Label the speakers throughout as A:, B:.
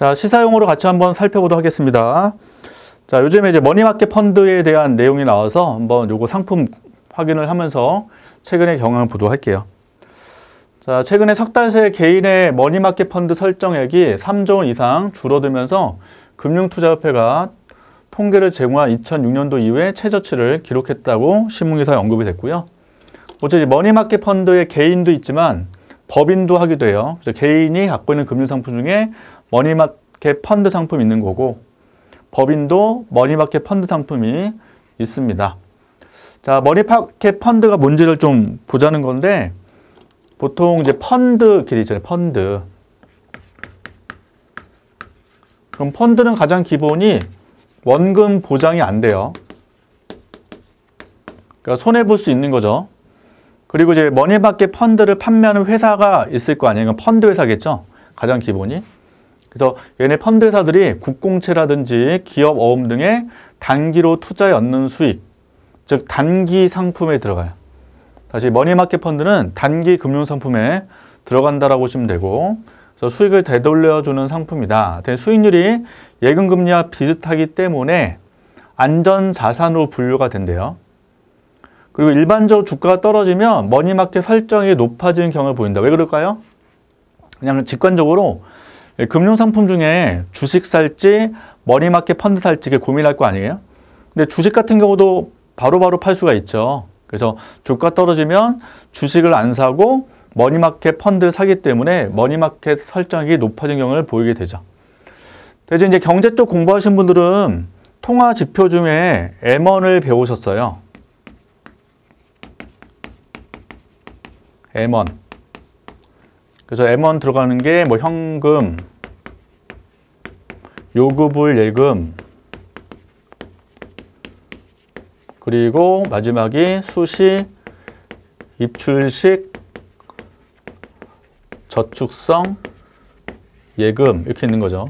A: 자, 시사용어로 같이 한번 살펴보도록 하겠습니다. 자, 요즘에 이제 머니마켓 펀드에 대한 내용이 나와서 한번 요거 상품 확인을 하면서 최근의 경향을 보도록 할게요. 자, 최근에 석 달 새 개인의 머니마켓 펀드 설정액이 3조 원 이상 줄어들면서 금융투자협회가 통계를 제공한 2006년도 이후에 최저치를 기록했다고 신문기사에 언급이 됐고요. 어째 머니마켓 펀드의 개인도 있지만 법인도 하기도 해요. 그래서 개인이 갖고 있는 금융상품 중에 머니마켓 펀드 상품이 있는 거고, 법인도 머니마켓 펀드 상품이 있습니다. 자, 머니마켓 펀드가 뭔지를 좀 보자는 건데, 보통 이제 펀드 길이 있잖아요. 펀드. 그럼 펀드는 가장 기본이 원금 보장이 안 돼요. 그러니까 손해볼 수 있는 거죠. 그리고 이제 머니마켓 펀드를 판매하는 회사가 있을 거 아니에요. 펀드 회사겠죠. 가장 기본이. 그래서 얘네 펀드 회사들이 국공채라든지 기업 어음 등의 단기로 투자에 얻는 수익, 즉 단기 상품에 들어가요. 다시 머니마켓 펀드는 단기 금융상품에 들어간다라고 보시면 되고, 그래서 수익을 되돌려주는 상품이다. 수익률이 예금금리와 비슷하기 때문에 안전자산으로 분류가 된대요. 그리고 일반적으로 주가가 떨어지면 머니마켓 설정이 높아지는 경향을 보인다. 왜 그럴까요? 그냥 직관적으로 금융상품 중에 주식 살지 머니마켓 펀드 살지 고민할 거 아니에요? 근데 주식 같은 경우도 바로바로 팔 수가 있죠. 그래서 주가 떨어지면 주식을 안 사고 머니마켓 펀드를 사기 때문에 머니마켓 설정이 높아진 경향을 보이게 되죠. 대신 이제 경제 쪽 공부하신 분들은 통화 지표 중에 M1을 배우셨어요. M1. 그래서 M1 들어가는 게 뭐 현금, 요구불 예금, 그리고 마지막이 수시, 입출식, 저축성, 예금 이렇게 있는 거죠.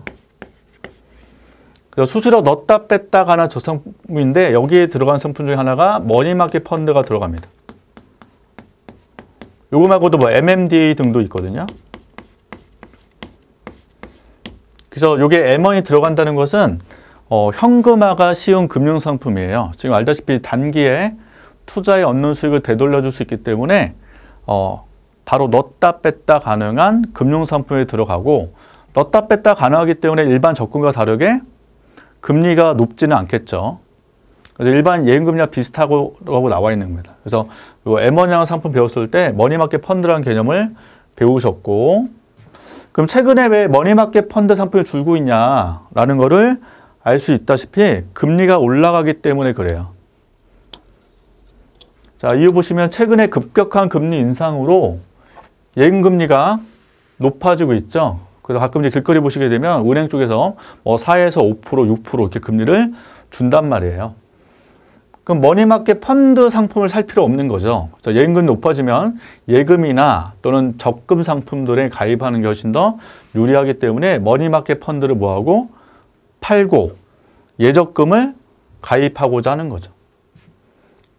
A: 그래서 수시로 넣었다 뺐다 가는 저상품인데 여기에 들어간 상품 중에 하나가 머니마켓 펀드가 들어갑니다. 요거 말고도 뭐 MMDA 등도 있거든요. 그래서 요게 M1이 들어간다는 것은 현금화가 쉬운 금융상품이에요. 지금 알다시피 단기에 투자에 얻는 수익을 되돌려줄 수 있기 때문에 바로 넣었다 뺐다 가능한 금융상품에 들어가고, 넣었다 뺐다 가능하기 때문에 일반 적금과 다르게 금리가 높지는 않겠죠. 그래서 일반 예금금리와 비슷하고 나와 있는 겁니다. 그래서 이 M1이라는 상품 배웠을 때 머니마켓 펀드라는 개념을 배우셨고, 그럼 최근에 왜 머니마켓 펀드 상품이 줄고 있냐라는 거를 알 수 있다시피 금리가 올라가기 때문에 그래요. 자, 이유 보시면 최근에 급격한 금리 인상으로 예금금리가 높아지고 있죠. 그래서 가끔 이제 길거리 보시게 되면 은행 쪽에서 뭐 4에서 5%, 6% 이렇게 금리를 준단 말이에요. 그럼 머니마켓 펀드 상품을 살 필요 없는 거죠. 예금금리 높아지면 예금이나 또는 적금 상품들에 가입하는 게 훨씬 더 유리하기 때문에 머니마켓 펀드를 뭐하고? 팔고 예적금을 가입하고자 하는 거죠.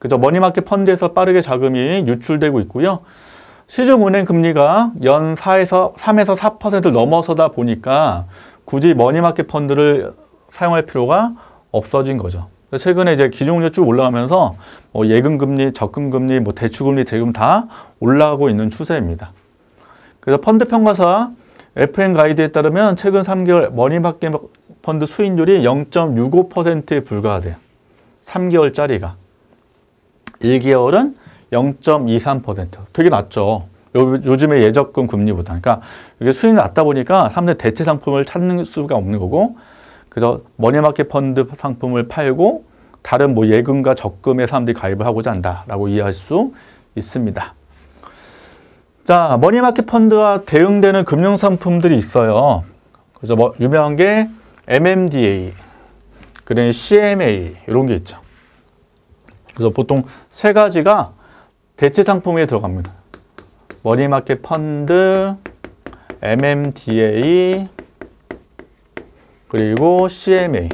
A: 그래서 머니마켓 펀드에서 빠르게 자금이 유출되고 있고요. 시중은행 금리가 연 3에서 4%를 넘어서다 보니까 굳이 머니마켓 펀드를 사용할 필요가 없어진 거죠. 최근에 이제 기준금리가 쭉 올라가면서 예금금리, 적금금리, 대출금리, 대금 다 올라가고 있는 추세입니다. 그래서 펀드 평가사 FN 가이드에 따르면 최근 3개월 머니마켓 펀드 수익률이 0.65%에 불과하대요. 3개월짜리가. 1개월은 0.23%. 되게 낮죠. 요즘에 예적금 금리보다. 그러니까 이게 수익이 낮다 보니까 사람들이 대체 상품을 찾는 수가 없는 거고, 그래서 머니마켓 펀드 상품을 팔고 다른 예금과 적금에 사람들이 가입을 하고자 한다라고 이해할 수 있습니다. 자, 머니마켓 펀드와 대응되는 금융상품들이 있어요. 그래서 유명한 게 MMDA, 그다음에 CMA 이런 게 있죠. 그래서 보통 세 가지가 대체 상품에 들어갑니다. 머니마켓 펀드, MMDA, 그리고 CMA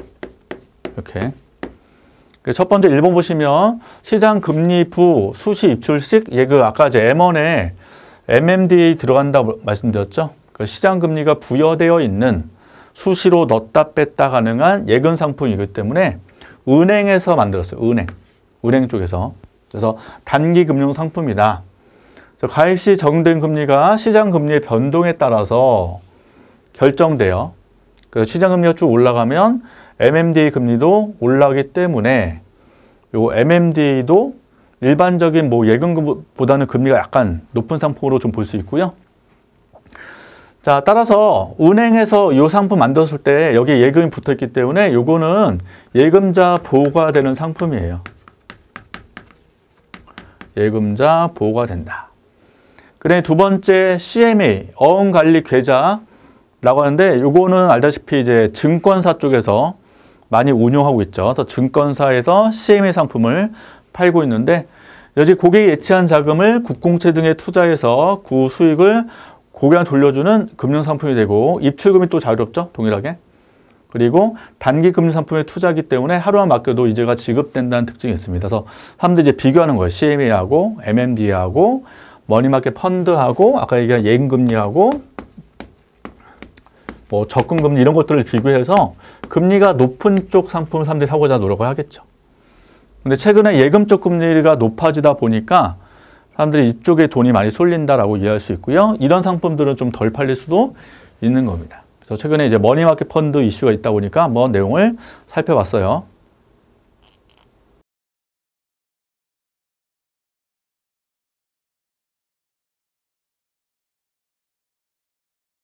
A: 이렇게. 첫 번째 1번 보시면 시장금리부 수시 입출식 예금, 아까 이제 M1에 MMDA 들어간다고 말씀드렸죠. 시장금리가 부여되어 있는 수시로 넣었다 뺐다 가능한 예금 상품이기 때문에 은행에서 만들었어요. 은행 쪽에서. 그래서 단기 금융 상품이다. 가입 시 적용된 금리가 시장 금리의 변동에 따라서 결정돼요. 그래서 시장 금리가 쭉 올라가면 MMDA 금리도 올라가기 때문에 요 MMDA도 일반적인 뭐 예금보다는 금리가 약간 높은 상품으로 좀 볼 수 있고요. 자, 따라서 은행에서 이 상품 만들었을 때 여기에 예금이 붙어 있기 때문에 요거는 예금자 보호가 되는 상품이에요. 예금자 보호가 된다. 그래, 두 번째 CMA, 어음관리 계좌라고 하는데 요거는 알다시피 이제 증권사 쪽에서 많이 운용하고 있죠. 또 증권사에서 CMA 상품을 팔고 있는데 여기 고객이 예치한 자금을 국공채 등에 투자해서 그 수익을 고객한테 돌려주는 금융상품이 되고 입출금이 또 자유롭죠. 동일하게. 그리고 단기 금융상품의 투자이기 때문에 하루만 맡겨도 이자가 지급된다는 특징이 있습니다. 그래서 사람들이 이제 비교하는 거예요. CMA하고 MMDA하고 머니마켓 펀드하고 아까 얘기한 예금금리하고 뭐 적금금리 이런 것들을 비교해서 금리가 높은 쪽 상품을 사람들이 사고자 노력을 하겠죠. 근데 최근에 예금 쪽 금리가 높아지다 보니까 사람들이 이쪽에 돈이 많이 쏠린다라고 이해할 수 있고요. 이런 상품들은 좀 덜 팔릴 수도 있는 겁니다. 그래서 최근에 이제 머니마켓 펀드 이슈가 있다 보니까 한번 내용을 살펴봤어요.